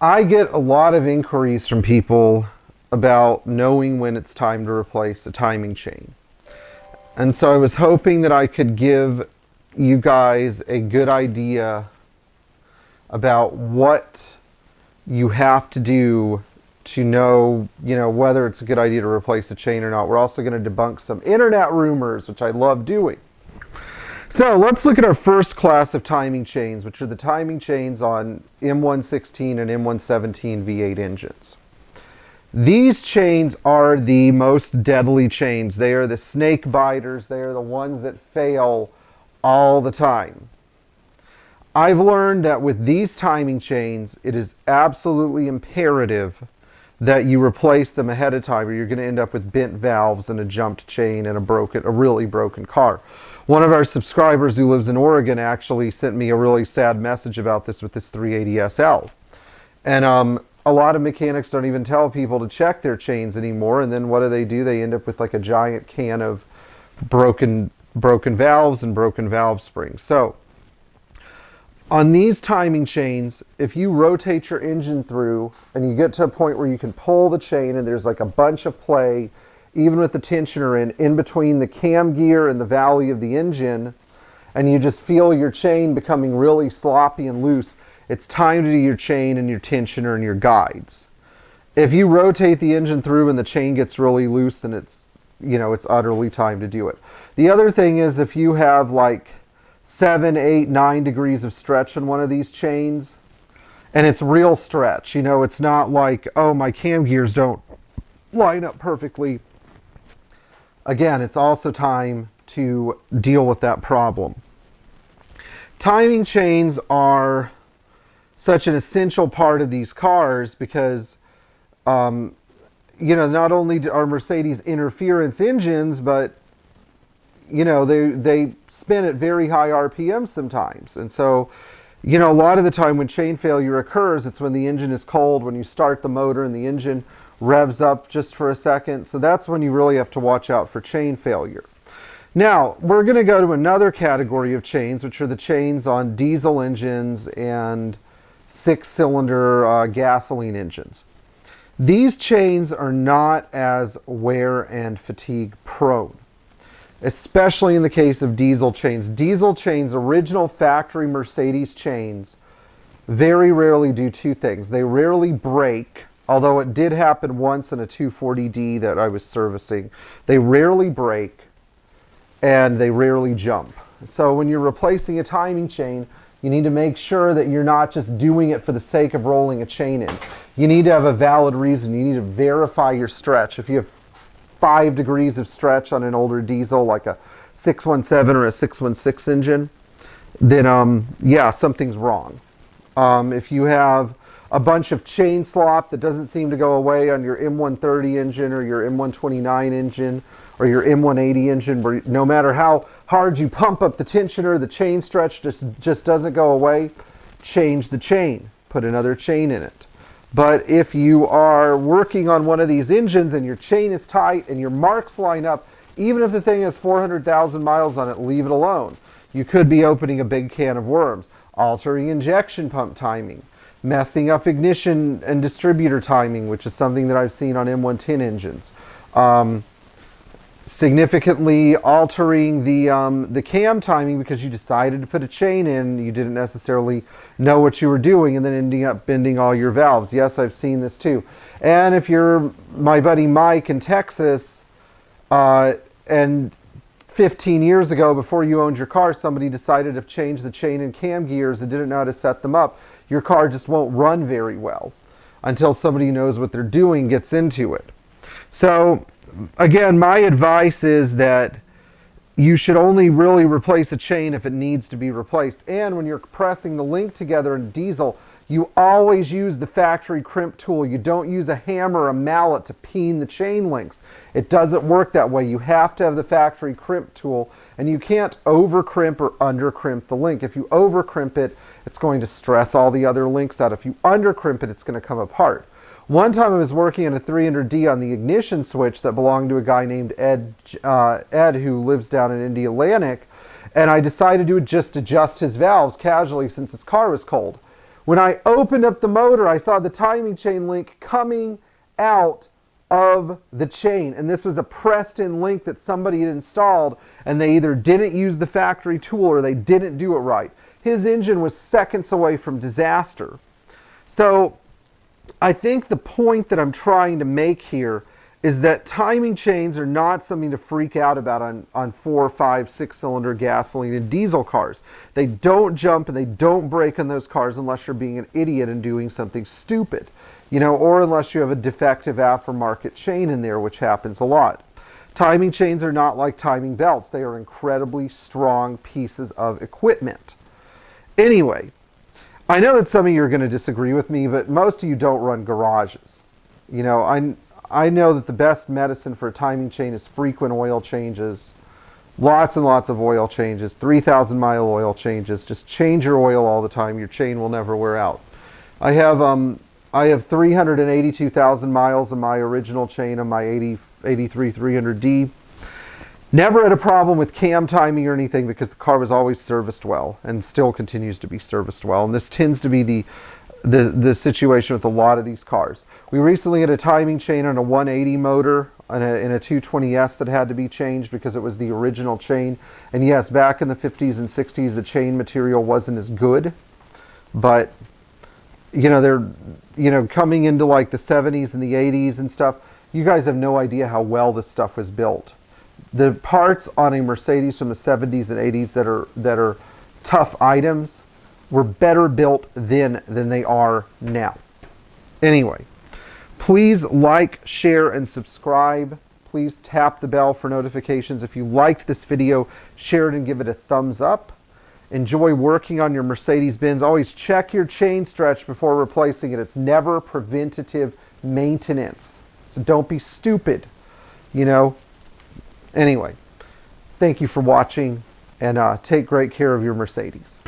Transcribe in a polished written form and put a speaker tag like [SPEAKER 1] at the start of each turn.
[SPEAKER 1] I get a lot of inquiries from people about knowing when it's time to replace a timing chain. And so I was hoping that I could give you guys a good idea about what you have to do to know, whether it's a good idea to replace a chain or not. We're also going to debunk some internet rumors, which I love doing. So let's look at our first class of timing chains, which are the timing chains on M116 and M117 V8 engines. These chains are the most deadly chains. They are the snake biters. They are the ones that fail all the time. I've learned that with these timing chains, it is absolutely imperative that you replace them ahead of time, or you're going to end up with bent valves and a jumped chain and a really broken car. One of our subscribers who lives in Oregon actually sent me a really sad message about this with this 380SL. And a lot of mechanics don't even tell people to check their chains anymore, and then what do? They end up with like a giant can of broken valves and broken valve springs. So on these timing chains, if you rotate your engine through and you get to a point where you can pull the chain and there's like a bunch of play, even with the tensioner in between the cam gear and the valley of the engine, and you just feel your chain becoming really sloppy and loose, it's time to do your chain and your tensioner and your guides. If you rotate the engine through and the chain gets really loose, then it's utterly time to do it. The other thing is, if you have like 7, 8, 9 degrees of stretch on one of these chains, and it's real stretch, it's not like, oh, my cam gears don't line up perfectly. Again, it's also time to deal with that problem. Timing chains are such an essential part of these cars because, not only are Mercedes interference engines, but, they spin at very high RPM sometimes. And so, a lot of the time when chain failure occurs, it's when the engine is cold, when you start the motor and the engine revs up just for a second. So that's when you really have to watch out for chain failure. Now, we're going to go to another category of chains, which are the chains on diesel engines and 6-cylinder gasoline engines. These chains are not as wear and fatigue prone, especially in the case of diesel chains. Diesel chains, original factory Mercedes chains, very rarely do two things. They rarely break, although it did happen once in a 240D that I was servicing. They rarely break, and they rarely jump. So when you're replacing a timing chain, you need to make sure that you're not just doing it for the sake of rolling a chain in. You need to have a valid reason. You need to verify your stretch. If you have 5 degrees of stretch on an older diesel, like a 617 or a 616 engine, then something's wrong. If you have a bunch of chain slop that doesn't seem to go away on your M130 engine or your M129 engine or your M180 engine, where no matter how hard you pump up the tensioner, the chain stretch just doesn't go away, change the chain. Put another chain in it. But if you are working on one of these engines and your chain is tight and your marks line up, even if the thing has 400,000 miles on it, leave it alone. You could be opening a big can of worms. Altering injection pump timing, messing up ignition and distributor timing, which is something that I've seen on M110 engines. Significantly altering the cam timing because you decided to put a chain in, you didn't necessarily know what you were doing, and then ending up bending all your valves. Yes, I've seen this too. And if you're my buddy Mike in Texas, and 15 years ago, before you owned your car, somebody decided to change the chain and cam gears and didn't know how to set them up, your car just won't run very well until somebody who knows what they're doing gets into it. So again, my advice is that you should only really replace a chain if it needs to be replaced. And when you're pressing the link together in diesel, you always use the factory crimp tool. You don't use a hammer or a mallet to peen the chain links. It doesn't work that way. You have to have the factory crimp tool, and you can't over crimp or under crimp the link. If you over crimp it, it's going to stress all the other links out. If you under crimp it, it's going to come apart. One time I was working on a 300D on the ignition switch that belonged to a guy named Ed who lives down in Indialantic, and I decided to just adjust his valves casually since his car was cold. When I opened up the motor, I saw the timing chain link coming out of the chain, and this was a pressed in link that somebody had installed, and they either didn't use the factory tool or they didn't do it right. His engine was seconds away from disaster. So I think the point that I'm trying to make here is that timing chains are not something to freak out about on 4, 5, 6-cylinder gasoline and diesel cars. They don't jump and they don't break on those cars unless you're being an idiot and doing something stupid, you know, or unless you have a defective aftermarket chain in there, which happens a lot. Timing chains are not like timing belts. They are incredibly strong pieces of equipment. Anyway, I know that some of you are going to disagree with me, but most of you don't run garages. You know, I know that the best medicine for a timing chain is frequent oil changes, lots and lots of oil changes, 3,000-mile oil changes. Just change your oil all the time. Your chain will never wear out. I have 382,000 miles of my original chain on my 83 300D. Never had a problem with cam timing or anything because the car was always serviced well and still continues to be serviced well. And this tends to be the situation with a lot of these cars. We recently had a timing chain on a 180 motor in a 220S that had to be changed because it was the original chain. And yes, back in the 50s and 60s, the chain material wasn't as good. But, you know, they're, you know, coming into like the 70s and the 80s and stuff, you guys have no idea how well this stuff was built. The parts on a Mercedes from the 70s and 80s that are tough items were better built then than they are now. Anyway, please like, share, and subscribe. Please tap the bell for notifications. If you liked this video, share it and give it a thumbs up. Enjoy working on your Mercedes Benz. Always check your chain stretch before replacing it. It's never preventative maintenance. So don't be stupid, you know. Anyway, thank you for watching, and take great care of your Mercedes.